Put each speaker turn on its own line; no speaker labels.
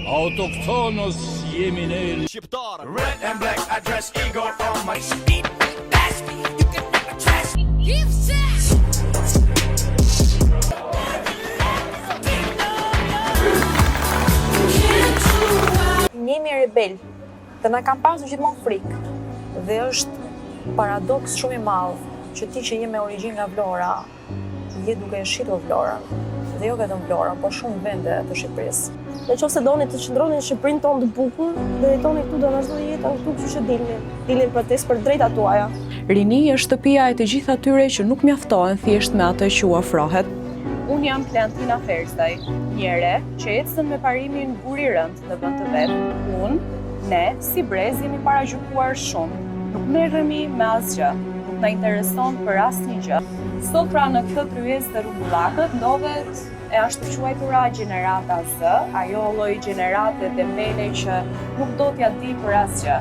Autoktonos jemi ne
Shqiptar.
Red and black, I dress ego on my
Jemi rebel dhe na kam pasur gjithmonë frikë. Dhe është paradoks shumë i madh që ti që je me origjinë nga Vlora, je duke e shitur Vlorën. Dhe jo vetëm Vlorën, por shumë vende të Shqipërisë.
Nëse doni të qëndroni në Shqipërinë tonë të bukur, dhe jetoni këtu do vazhdoni jetën këtu, kështu që dilni protestë për drejtat tuaja.
Rinia është shtëpia e të gjithë atyre që nuk mjaftohen thjesht me atë që u ofrohet.
Unë jam Kleantina Ferstaj, njëre që ecën me parimin buri rënd në vend të vet. Ne, si brez, jemi paragjykuar shumë. Nuk merremi me asgjë, nuk na intereson për asnjë gjë. Sot pra në këtë tryezë të rrumbullakët ndodhet e ashtu quajtura gjenerata Z, ajo lloj gjenerate dembele që nuk do t'ja di për asgjë.